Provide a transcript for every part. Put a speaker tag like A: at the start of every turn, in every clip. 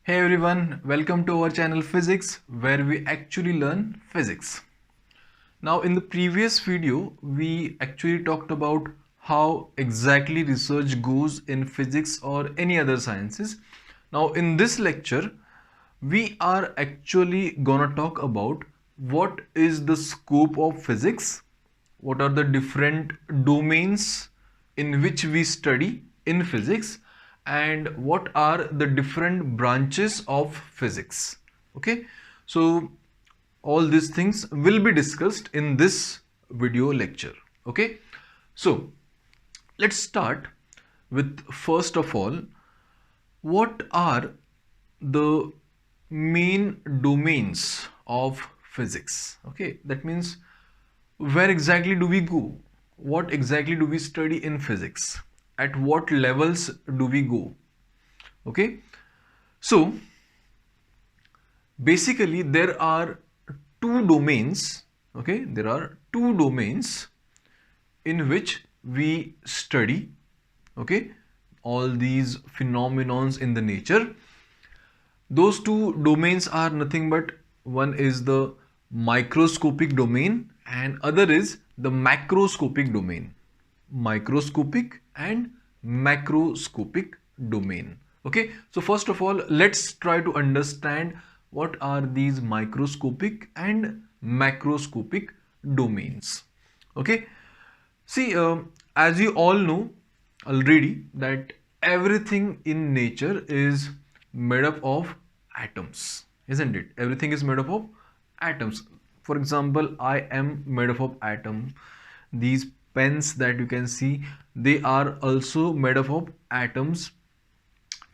A: Hey everyone, welcome to our channel Physics, where we actually learn physics. Now in the previous video, we actually talked about how exactly research goes in physics or any other sciences. Now in this lecture, we are actually gonna talk about what is the scope of physics, what are the different domains in which we study in physics, and what are the different branches of physics. Okay, so all these things will be discussed in this video lecture. Okay, so let's start with, first of all, what are the main domains of physics. Okay, that means where exactly do we go, what exactly do we study in physics, at what levels do we go. Okay, so basically there are two domains. Okay, there are two domains in which we study, okay, all these phenomenons in the nature. Those two domains are nothing but, one is the microscopic domain and other is the macroscopic domain. Microscopic and macroscopic domain. Okay, so first of all, let's try to understand what are these microscopic and macroscopic domains. Okay, see, as you all know already, that everything in nature is made up of atoms, isn't it? Everything is made up of atoms. For example, I am made up of atom. These pens that you can see, they are also made up of atoms.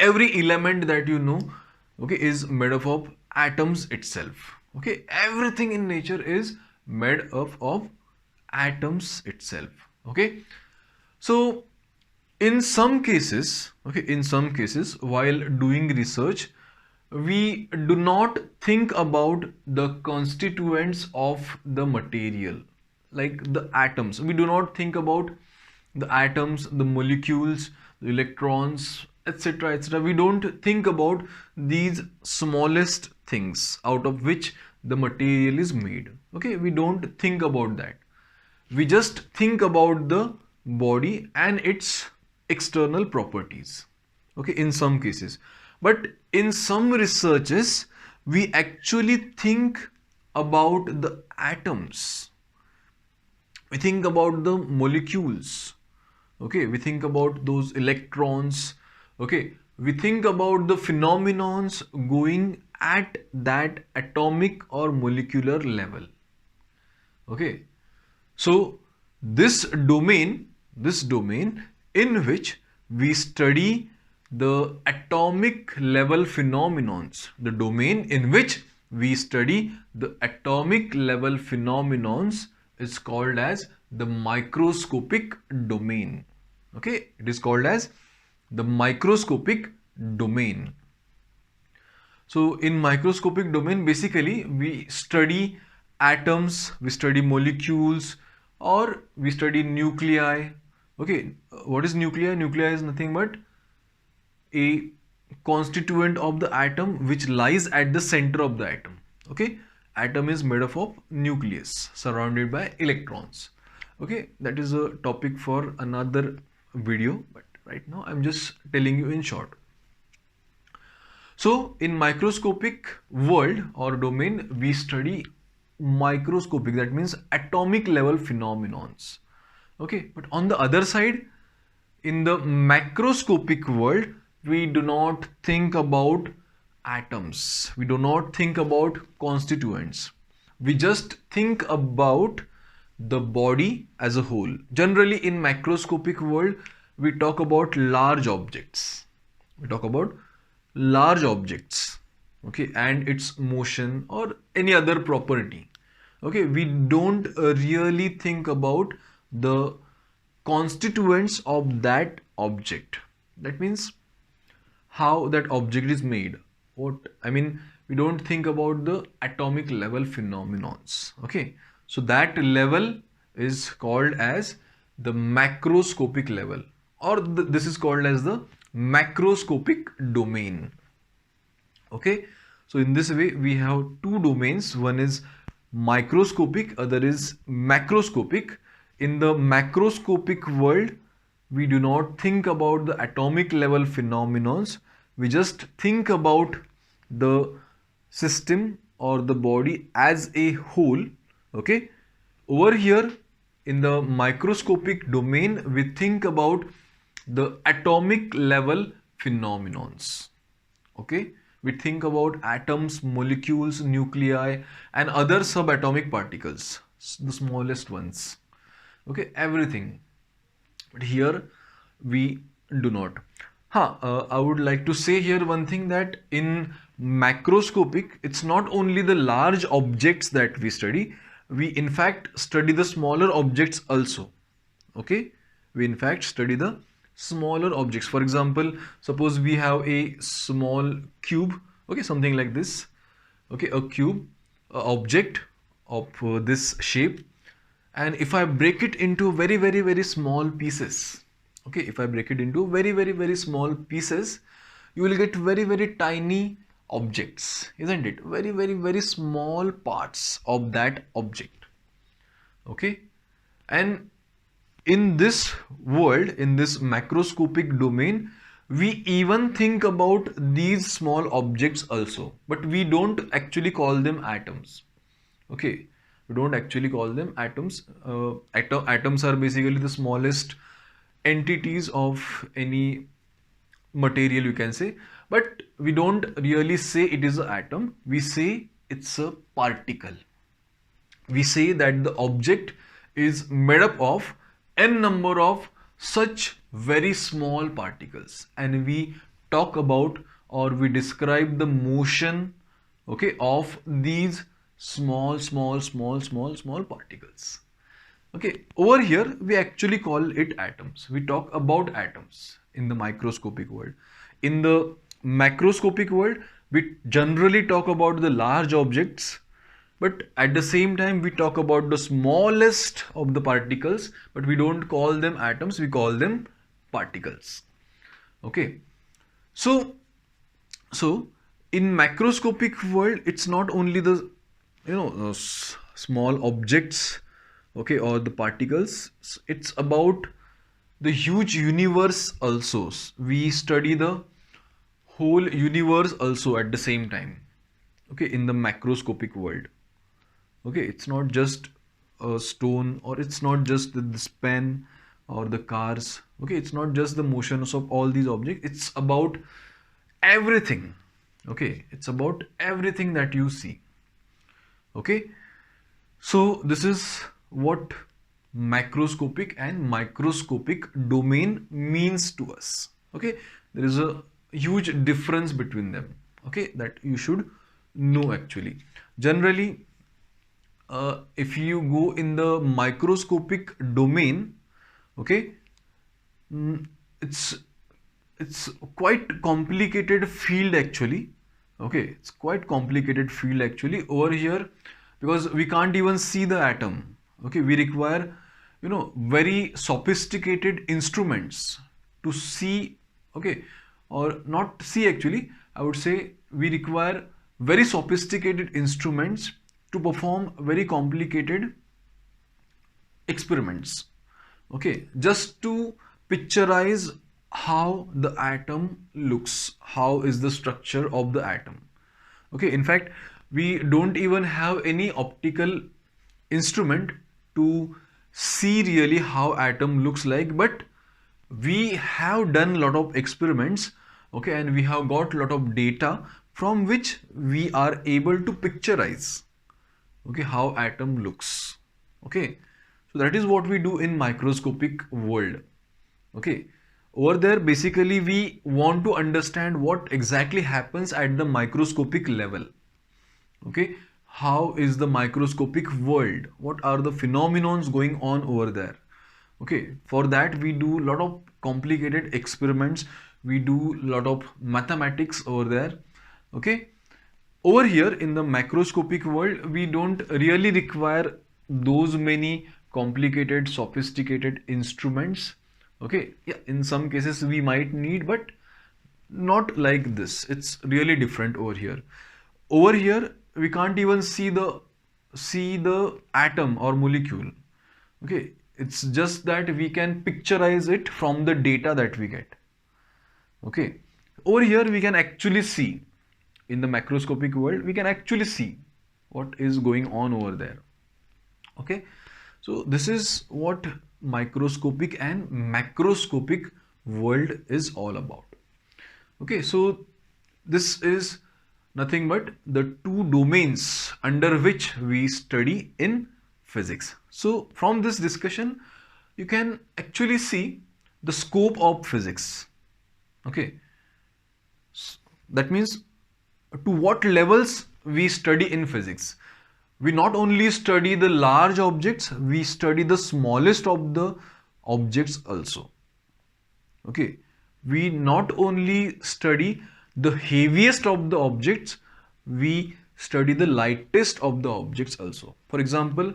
A: Every element that you know, okay, is made up of atoms itself. Okay, everything in nature is made up of atoms itself. Okay, so in some cases, okay, in some cases while doing research, we do not think about the constituents of the material, like the atoms. We do not think about the atoms, the molecules, the electrons, etc., etc. We don't think about these smallest things out of which the material is made. Okay, we don't think about that. We just think about the body and its external properties. Okay, in some cases. But in some researches, we actually think about the atoms. We think about the molecules. Okay, we think about those electrons. Okay, we think about the phenomenons going at that atomic or molecular level. Okay, so this domain in which we study the atomic level phenomenons, the domain in which we study the atomic level phenomenons is called as the microscopic domain. Okay, it is called as the microscopic domain. So in microscopic domain, basically we study atoms, we study molecules, or we study nuclei. Okay, what is nuclei? Nuclei is nothing but a constituent of the atom which lies at the center of the atom. Okay, atom is made up of nucleus surrounded by electrons. Okay, that is a topic for another video, but right now I'm just telling you in short. So in microscopic world or domain, we study microscopic, that means atomic level phenomenons. Okay, but on the other side, in the macroscopic world, we do not think about atoms. We do not think about constituents. We just think about the body as a whole. Generally in macroscopic world, we talk about large objects. We talk about large objects, okay, and its motion or any other property. Okay, we don't really think about the constituents of that object. That means how that object is made. What I mean, we don't think about the atomic level phenomenons. Okay, so that level is called as the macroscopic level, or this is called as the macroscopic domain. Okay, so in this way we have two domains. One is microscopic, other is macroscopic. In the macroscopic world, we do not think about the atomic level phenomena. We just think about the system or the body as a whole. Okay, over here in the microscopic domain, we think about the atomic level phenomena. Okay, we think about atoms, molecules, nuclei, and other subatomic particles, the smallest ones. Okay, everything. But here we do not. I would like to say here one thing, that in macroscopic, it's not only the large objects that we study, we in fact study the smaller objects also. Okay, we in fact study the smaller objects. For example, suppose we have a small cube, okay, something like this. Okay, a cube, a object of this shape, and if I break it into very small pieces, okay, if I break it into very small pieces, you will get very tiny objects, isn't it? Very small parts of that object. Okay, and in this world, in this macroscopic domain, we even think about these small objects also, but we don't actually call them atoms. Okay, we don't actually call them atoms. Atoms are basically the smallest entities of any material, you can say, but we don't really say it is an atom. We say it's a particle. We say that the object is made up of n number of such very small particles, and we talk about, or we describe the motion, okay, of these small particles. Okay, over here we actually call it atoms. We talk about atoms in the microscopic world. In the macroscopic world, we generally talk about the large objects, but at the same time we talk about the smallest of the particles, but we don't call them atoms, we call them particles. Okay, so in macroscopic world, it's not only the small objects, okay, or the particles. It's about the huge universe also. We study the whole universe also at the same time, okay, in the macroscopic world. Okay, it's not just a stone, or it's not just this pen or the cars. Okay, it's not just the motions of all these objects, it's about everything. Okay, it's about everything that you see. Okay, so this is what macroscopic and microscopic domain means to us. Okay, there is a huge difference between them, okay, that you should know actually. Generally, if you go in the microscopic domain, okay, it's quite complicated field actually. Okay, it's quite complicated field actually over here, because we can't even see the atom. Okay, we require very sophisticated instruments to see. Okay, or not see actually, I would say we require very sophisticated instruments to perform very complicated experiments. Okay, just to picturize how the atom looks, how is the structure of the atom. Okay, in fact, we don't even have any optical instrument to see really how atom looks like, but we have done a lot of experiments, okay, and we have got a lot of data from which we are able to picturize, okay, how atom looks. Okay, so that is what we do in microscopic world. Okay, over there basically we want to understand what exactly happens at the microscopic level. Okay, how is the microscopic world, what are the phenomena going on over there. Okay, for that we do a lot of complicated experiments, we do a lot of mathematics over there. Okay, over here in the macroscopic world, we don't really require those many complicated sophisticated instruments. Okay, yeah, in some cases we might need, but not like this. It's really different over here. Over here, we can't even see the atom or molecule. Okay, it's just that we can picturize it from the data that we get. Okay, over here we can actually see, in the macroscopic world, we can actually see what is going on over there. Okay, so this is what microscopic and macroscopic world is all about. Okay, so this is nothing but the two domains under which we study in physics. So from this discussion, you can actually see the scope of physics. Okay, that means to what levels we study in physics. We not only study the large objects, we study the smallest of the objects also. Okay, we not only study the heaviest of the objects, we study the lightest of the objects also. For example,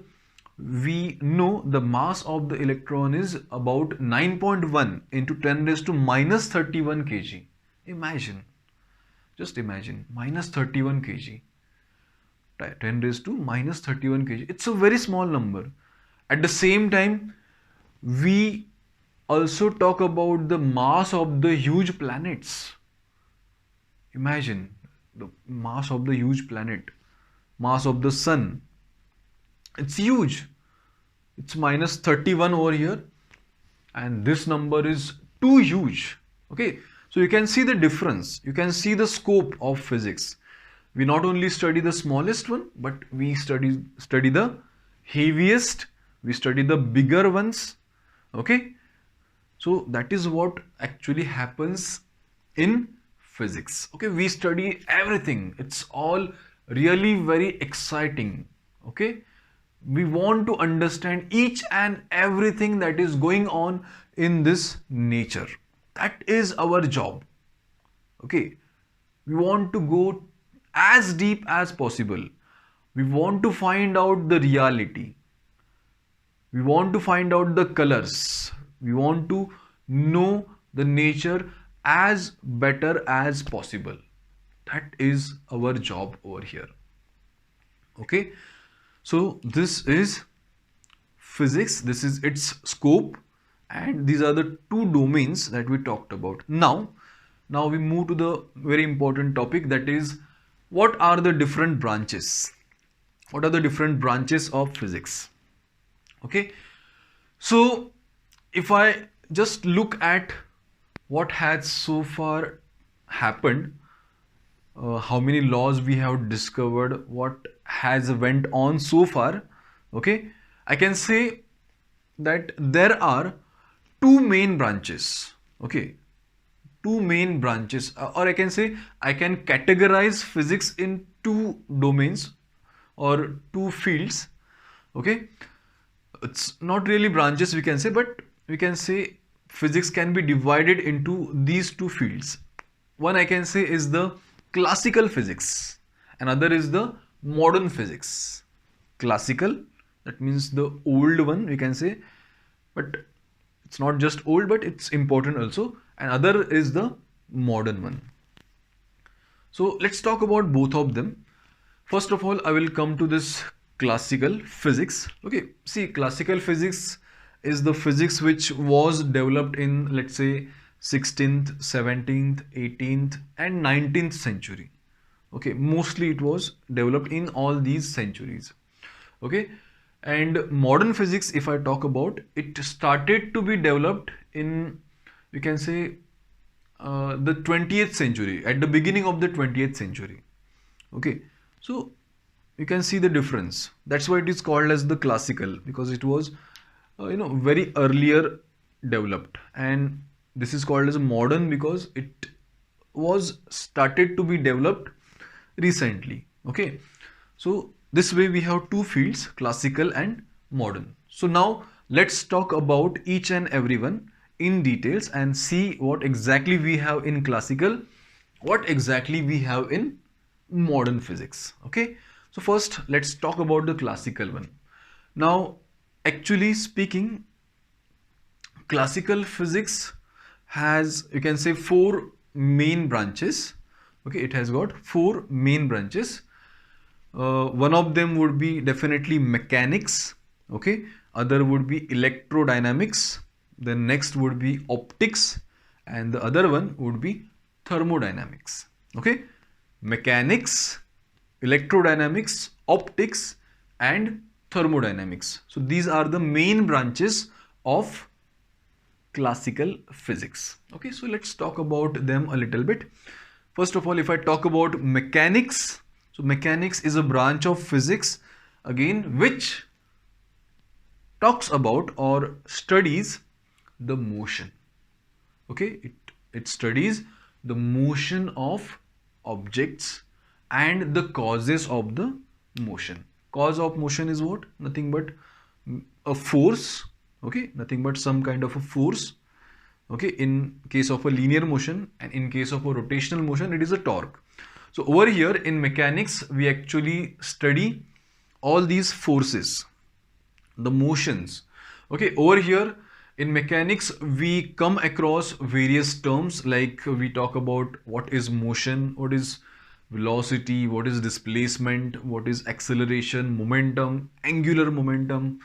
A: we know the mass of the electron is about 9.1 into 10 raised to minus 31 kg. Imagine, just imagine, minus 31 kg. 10 raised to minus 31 kg. It's a very small number. At the same time, we also talk about the mass of the huge planets. Imagine the mass of the huge planet, mass of the sun. It's huge. It's minus 31 over here, and this number is too huge. Okay, so you can see the difference. You can see the scope of physics. We not only study the smallest one, but we study the heaviest, we study the bigger ones. Okay, so that is what actually happens in physics. Okay, we study everything. It's all really very exciting. Okay, we want to understand each and everything that is going on in this nature. That is our job. Okay, we want to go as deep as possible. We want to find out the reality. We want to find out the colors. We want to know the nature as better as possible. That is our job over here. Okay, so this is physics, this is its scope, and these are the two domains that we talked about. Now we move to the very important topic, that is, what are the different branches? What are the different branches of physics? Okay, so if I just look at what has so far happened, how many laws we have discovered, what has went on so far, okay, I can say that there are two main branches. Okay, two main branches, or I can say I can categorize physics in two domains or two fields. Okay, it's not really branches we can say, but we can say physics can be divided into these two fields. One I can say is the classical physics, another is the modern physics. Classical, that means the old one we can say, but it's not just old, but it's important also. And other is the modern one. So let's talk about both of them. First of all, I will come to this classical physics. Okay, see, classical physics is the physics which was developed in, let's say, 16th, 17th, 18th and 19th century. Okay, mostly it was developed in all these centuries. Okay, and modern physics, if I talk about, it started to be developed in, we can say, the 20th century, at the beginning of the 20th century. Okay, so you can see the difference. That's why it is called as the classical, because it was very earlier developed. And this is called as modern because it was started to be developed recently. Okay, so this way we have two fields, classical and modern. So now let's talk about each and every one in details and see what exactly we have in classical, what exactly we have in modern physics. Okay, so first let's talk about the classical one. Now, actually speaking, classical physics has, you can say, four main branches. Okay, it has got 4 main branches. One of them would be definitely mechanics. Okay, other would be electrodynamics. The next would be optics, and the other one would be thermodynamics. Okay, mechanics, electrodynamics, optics, and thermodynamics. So these are the main branches of classical physics. Okay, so let's talk about them a little bit. First of all, if I talk about mechanics, so mechanics is a branch of physics again which talks about or studies the motion. Okay, it studies the motion of objects and the causes of the motion. Cause of motion is what? Nothing but a force. Okay, nothing but some kind of a force. Okay, in case of a linear motion, and in case of a rotational motion, it is a torque. So over here in mechanics, we actually study all these forces, the motions. Okay, over here in mechanics, we come across various terms, like we talk about what is motion, what is velocity, what is displacement, what is acceleration, momentum, angular momentum,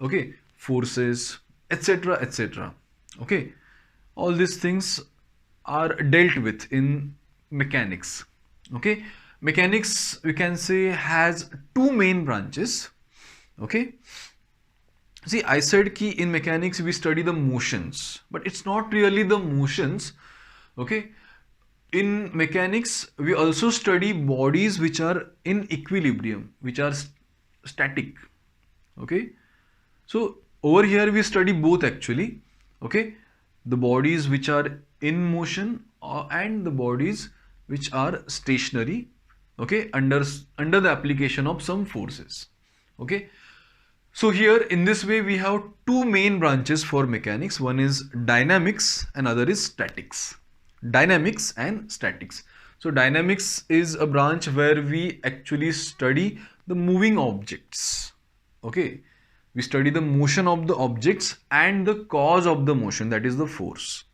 A: okay, forces, etc., etc. Okay, all these things are dealt with in mechanics. Okay, mechanics, we can say, has 2 main branches. Okay, see, I said ki in mechanics we study the motions, but it's not really the motions. Okay, in mechanics we also study bodies which are in equilibrium, which are static. Okay, so over here we study both actually. Okay, the bodies which are in motion and the bodies which are stationary. Okay, under the application of some forces. Okay, so here in this way we have 2 main branches for mechanics. One is dynamics and other is statics. Dynamics and statics. So dynamics is a branch where we actually study the moving objects. Okay, we study the motion of the objects and the cause of the motion, that is the force.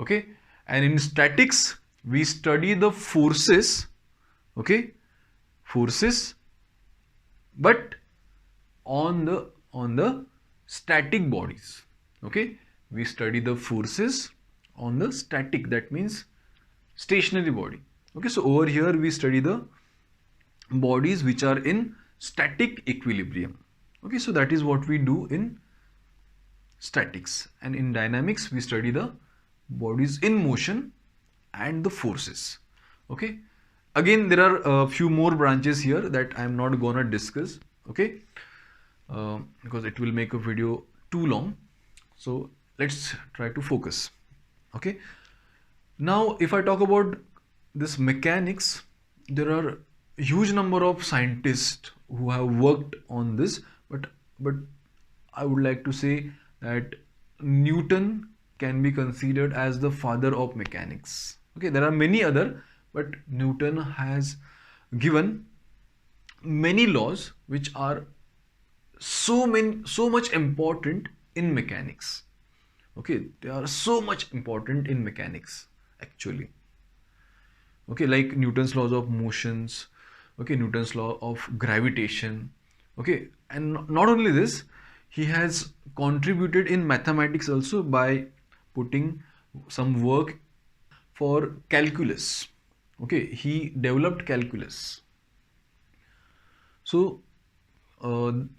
A: Okay, and in statics we study the forces. Okay, forces, but on the static bodies. Okay, we study the forces on the static, that means stationary body. Okay, so over here we study the bodies which are in static equilibrium. Okay, so that is what we do in statics. And in dynamics we study the bodies in motion and the forces. Okay, again there are a few more branches here that I am not gonna discuss. Okay, because it will make a video too long, so let's try to focus. Okay, now if I talk about this mechanics, there are a huge number of scientists who have worked on this, but I would like to say that Newton can be considered as the father of mechanics. Okay, there are many other, but Newton has given many laws which are so much important in mechanics. Okay, they are so much important in mechanics actually. Okay, like Newton's laws of motions. Okay, Newton's law of gravitation. Okay, and not only this, he has contributed in mathematics also by putting some work for calculus. Okay, he developed calculus. So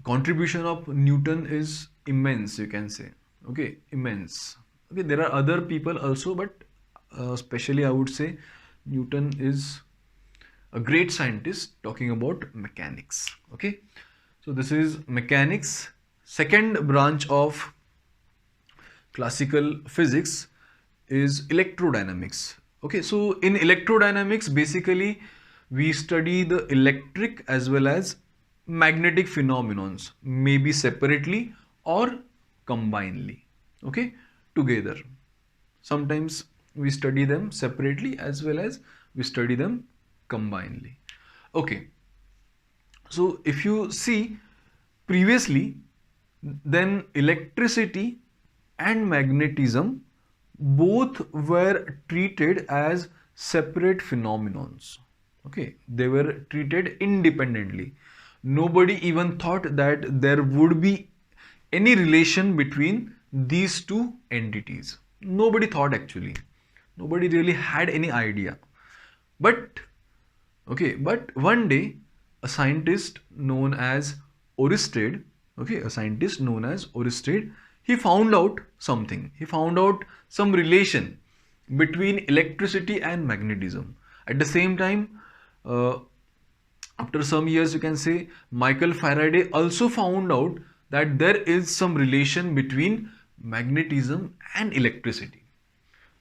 A: contribution of Newton is immense, you can say. Okay, immense. Okay, there are other people also, but especially I would say Newton is a great scientist talking about mechanics. Okay, so this is mechanics. Second branch of classical physics is electrodynamics. Okay, so in electrodynamics basically we study the electric as well as magnetic phenomenons, maybe separately or combinedly. Okay, together. Sometimes we study them separately as well as we study them combinedly. Okay, so if you see previously, then electricity and magnetism both were treated as separate phenomenons. Okay, they were treated independently. Nobody even thought that there would be any relation between these two entities. Nobody thought actually. Nobody really had any idea. But but one day a scientist known as Oersted, a scientist known as Oersted, he found out something. He found out some relation between electricity and magnetism. At the same time, after some years, you can say Michael Faraday also found out that there is some relation between magnetism and electricity.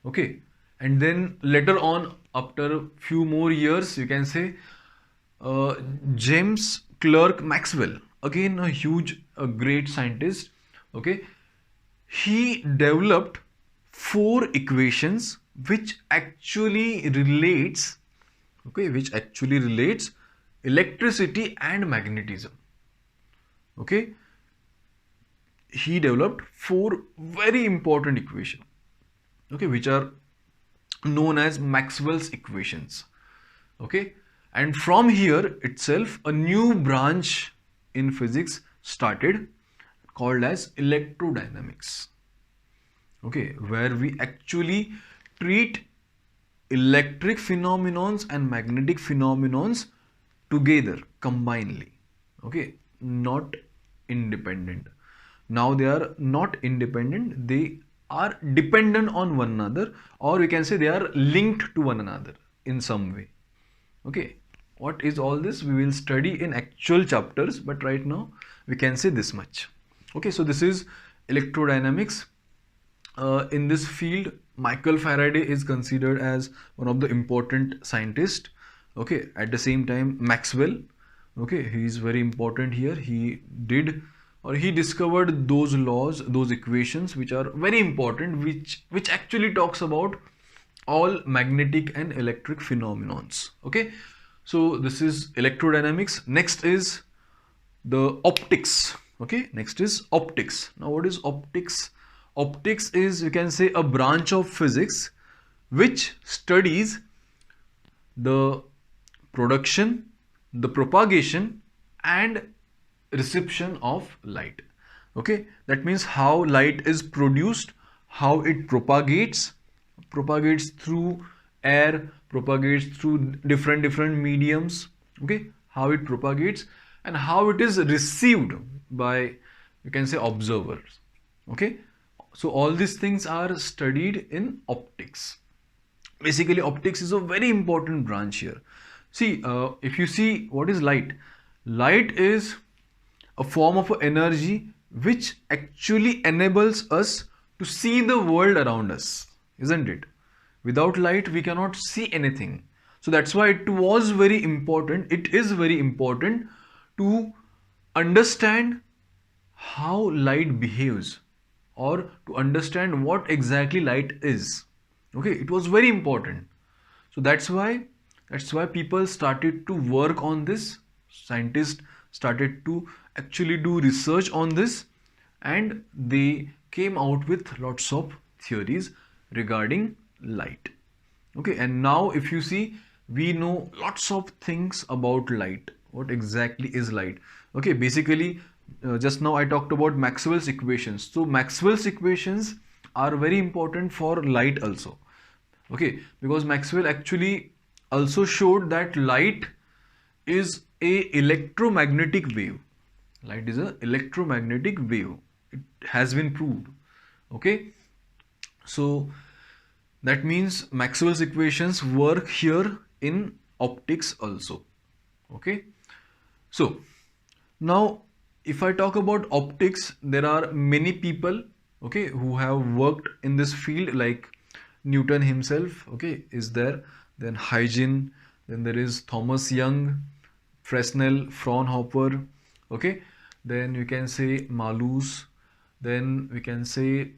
A: Okay, and then later on, after a few more years, you can say James Clerk Maxwell, again a huge, a great scientist. Okay, he developed four equations which actually relates, electricity and magnetism. Okay, he developed four very important equations, which are known as Maxwell's equations. Okay, and from here itself a new branch in physics started called as electrodynamics. Okay, where we actually treat electric phenomenons and magnetic phenomenons together, combinedly. Okay, not independent. Now they are not independent, they are dependent on one another, or we can say they are linked to one another in some way. Okay, what is all this? We will study in actual chapters, but right now we can say this much. Okay, so this is electrodynamics. In this field, Michael Faraday is considered as one of the important scientists. Okay, at the same time, Maxwell, he is very important here. He discovered those laws, those equations which are very important, which actually talks about all magnetic and electric phenomenons. Okay, so this is electrodynamics. Next is the optics. Okay, next is optics. Now what is optics? Optics is, you can say, a branch of physics which studies the production, the propagation and reception of light. Okay, that means how light is produced, how it propagates through air, propagates through different mediums. Okay, how it propagates and how it is received by, you can say, observers. Okay, so all these things are studied in optics. Basically, optics is a very important branch here. See, if you see what is light, light is a form of energy which actually enables us to see the world around us, isn't it? Without light, we cannot see anything. So that's why it was very important, it is very important to understand how light behaves, or to understand what exactly light is. Okay, it was very important. So that's why people started to work on this. Scientists started to actually do research on this, and they came out with lots of theories regarding light. Okay, and now if you see, we know lots of things about light. What exactly is light? Okay, basically, just now I talked about Maxwell's equations. So Maxwell's equations are very important for light also. Okay, because Maxwell actually also showed that light is a electromagnetic wave. Light is a electromagnetic wave. It has been proved. Okay, so that means Maxwell's equations work here in optics also. Okay, so now if I talk about optics, there are many people, who have worked in this field, like Newton himself, is there. Then Huygens, then there is Thomas Young, Fresnel, Fraunhofer, then you can say Malus, then we can say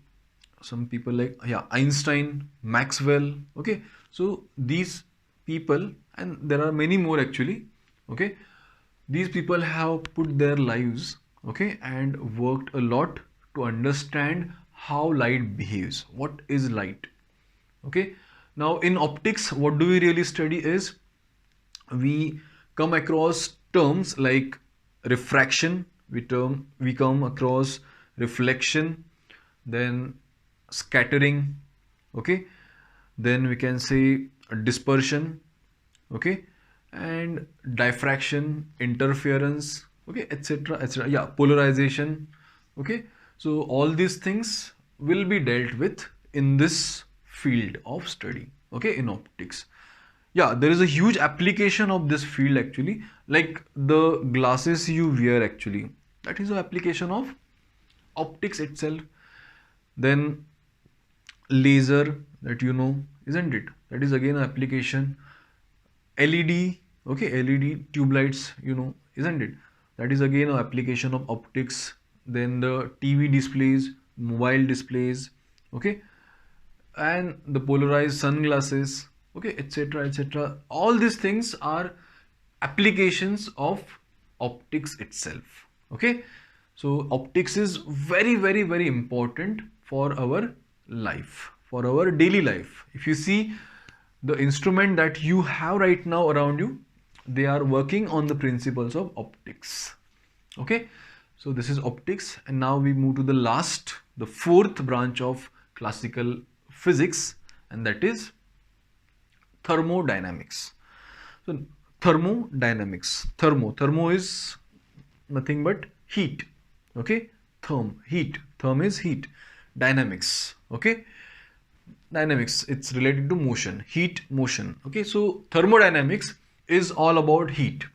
A: some people like Einstein, Maxwell. So these people, and there are many more actually, these people have put their lives, and worked a lot to understand how light behaves. What is light? Okay, now in optics, what do we really study is we come across terms like refraction, we come across reflection, then scattering, okay, then we can say dispersion, okay, and diffraction, interference, okay, etc, etc, yeah, polarization, okay. So all these things will be dealt with in this field of study, okay, in optics. Yeah, there is a huge application of this field actually, like the glasses you wear actually, that is the application of optics itself. Then laser, that you know, isn't it, that is again an application. LED, okay, LED tube lights, you know, isn't it, that is again an application of optics. Then the TV displays, mobile displays, okay, and the polarized sunglasses, okay, etc, etc, all these things are applications of optics itself, okay. So optics is very, very, very important for our life, for our daily life. If you see the instrument that you have right now around you, they are working on the principles of optics, okay. So this is optics, and now we move to the last, the fourth branch of classical physics, and that is thermodynamics. So thermodynamics, thermo is nothing but heat, okay, heat, therm is heat, dynamics, okay, dynamics, it's related to motion, heat, motion, okay. So thermodynamics is all about heat,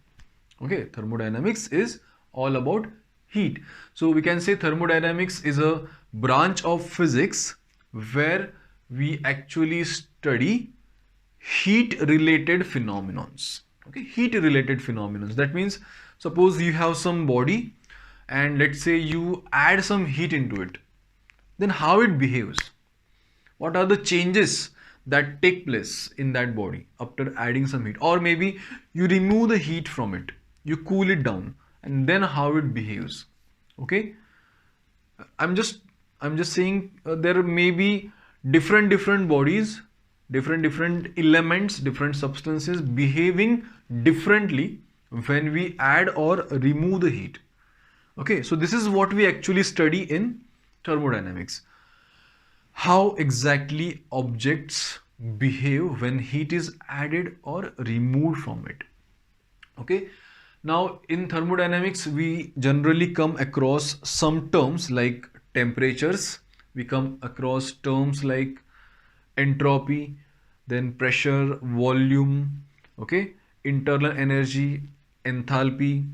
A: okay, thermodynamics is all about heat. So we can say thermodynamics is a branch of physics where we actually study heat related phenomenons, okay, heat related phenomenons. That means suppose you have some body and let's say you add some heat into it, then how it behaves, what are the changes that take place in that body after adding some heat, or maybe you remove the heat from it, you cool it down, and then how it behaves, okay. I'm just saying there may be different bodies, different elements, different substances behaving differently when we add or remove the heat, okay. So this is what we actually study in thermodynamics, how exactly objects behave when heat is added or removed from it, okay. Now in thermodynamics we generally come across some terms like temperatures, we come across terms like entropy, then pressure, volume, okay, internal energy, enthalpy,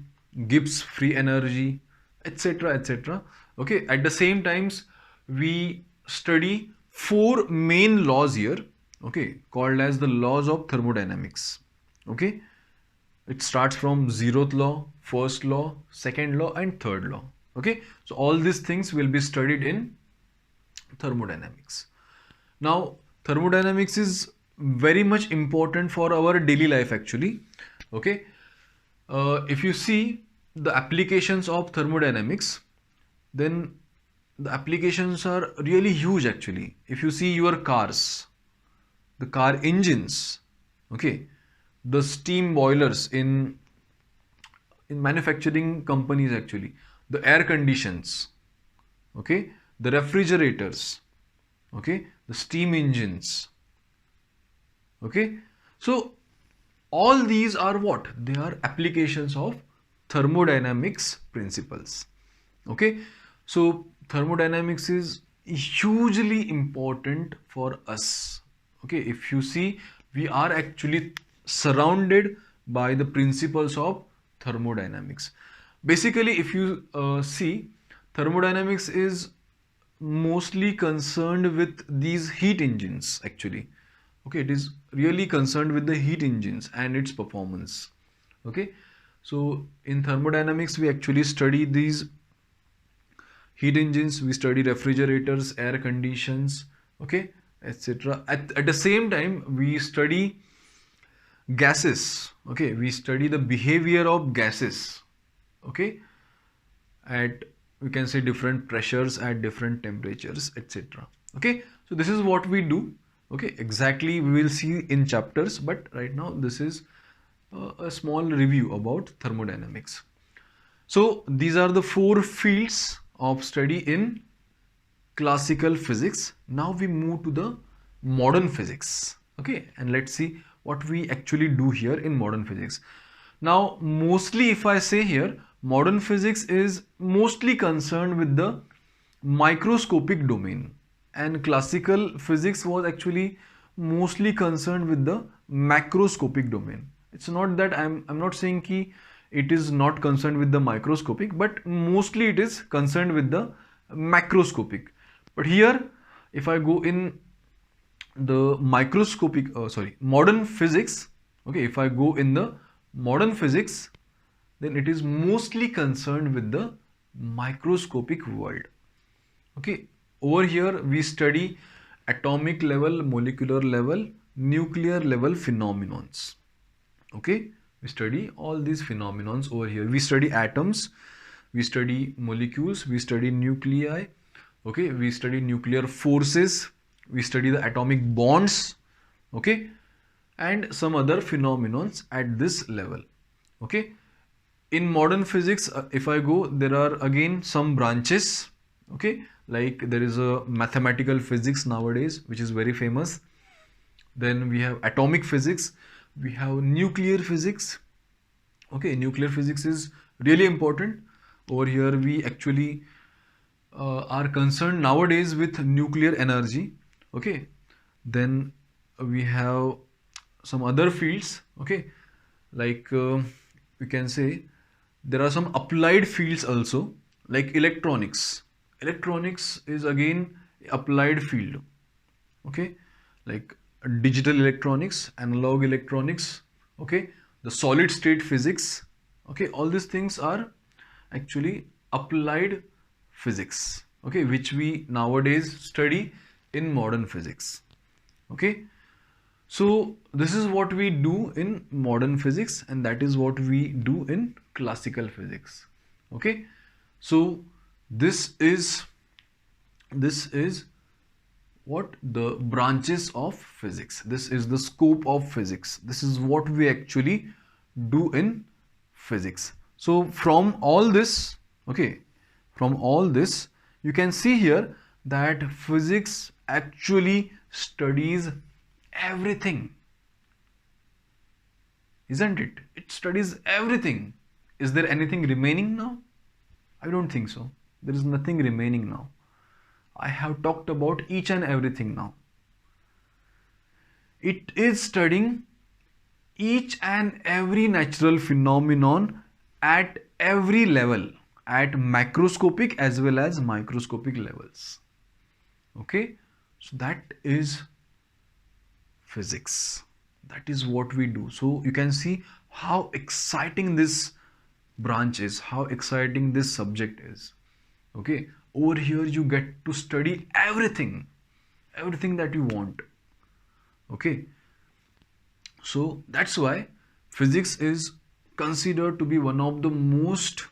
A: Gibbs free energy, etc, etc, okay. At the same times we study four main laws here, okay, called as the laws of thermodynamics, okay. It starts from zeroth law, first law, second law, and third law, okay. So all these things will be studied in thermodynamics. Now thermodynamics is very much important for our daily life actually, okay. If you see the applications of thermodynamics, then the applications are really huge actually. If you see your cars, the car engines, okay, the steam boilers in manufacturing companies actually, the air conditions, okay, the refrigerators, okay, the steam engines, okay. So all these are what, they are applications of thermodynamics principles, okay. So thermodynamics is hugely important for us, okay. If you see, we are actually surrounded by the principles of thermodynamics. Basically if you see, thermodynamics is mostly concerned with these heat engines actually, okay. It is really concerned with the heat engines and its performance, okay. So in thermodynamics we actually study these heat engines, we study refrigerators, air conditions, okay, etc. At the same time we study gases, okay, we study the behavior of gases, okay, at, we can say, different pressures at different temperatures, etc, okay. So this is what we do, Okay, exactly we will see in chapters, but right now this is a small review about thermodynamics. So these are the four fields of study in classical physics. Now we move to the modern physics. Okay, and let's see what we actually do here in modern physics. Now, mostly if I say here, modern physics is mostly concerned with the microscopic domain, and classical physics was actually mostly concerned with the macroscopic domain. It's not that I'm not saying ki it is not concerned with the microscopic, but mostly it is concerned with the macroscopic. But here, if I go in the modern physics, okay, if I go in the modern physics, then it is mostly concerned with the microscopic world. Okay, over here we study atomic level, molecular level, nuclear level phenomenons. Okay, we study all these phenomenons over here. We study atoms, we study molecules, we study nuclei. Okay, we study nuclear forces, we study the atomic bonds. Okay, and some other phenomenons at this level. Okay, in modern physics, if I go, there are again some branches. Okay, like there is a mathematical physics nowadays which is very famous. Then we have atomic physics, we have nuclear physics. Okay, nuclear physics is really important. Over here we actually are concerned nowadays with nuclear energy. Okay, then we have some other fields. Okay, like we can say there are some applied fields also, like electronics. Electronics is again applied field. Okay, like digital electronics, analog electronics. Okay, the solid state physics. Okay, all these things are actually applied physics. Okay, which we nowadays study in modern physics. Okay, so this is what we do in modern physics, and that is what we do in classical physics. Okay, so this is what the branches of physics. This is the scope of physics. This is what we actually do in physics. So from all this, okay, from all this, you can see here that physics actually studies everything, isn't it? It studies everything. Is there anything remaining now? I don't think so. There is nothing remaining now. I have talked about each and everything now. It is studying each and every natural phenomenon at every level, at macroscopic as well as microscopic levels. Okay, so that is physics. That is what we do. So you can see how exciting this branch is, how exciting this subject is. Okay, over here you get to study everything that you want. Okay, so that's why physics is considered to be one of the most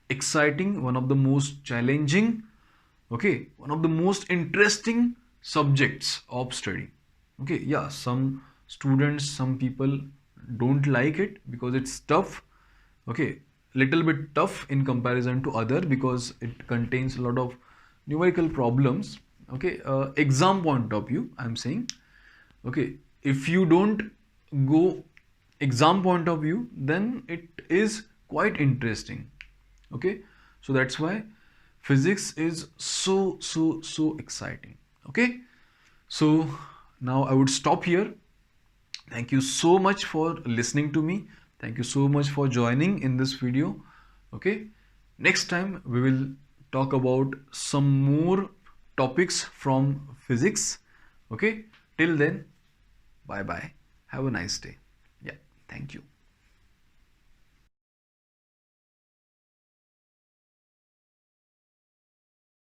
A: exciting, one of the most challenging, okay, one of the most interesting subjects of study. Okay, yeah, some students, some people don't like it because it's tough. Okay, little bit tough in comparison to other because it contains a lot of numerical problems. Okay, exam point of view I'm saying. Okay, if you don't go exam point of view, then it is quite interesting. Okay, so that's why physics is so exciting. Okay, so now I would stop here. Thank you so much for listening to me. Thank you so much for joining in this video. Okay, next time we will talk about some more topics from physics. Okay, till then, bye bye. Have a nice day. Yeah, thank you.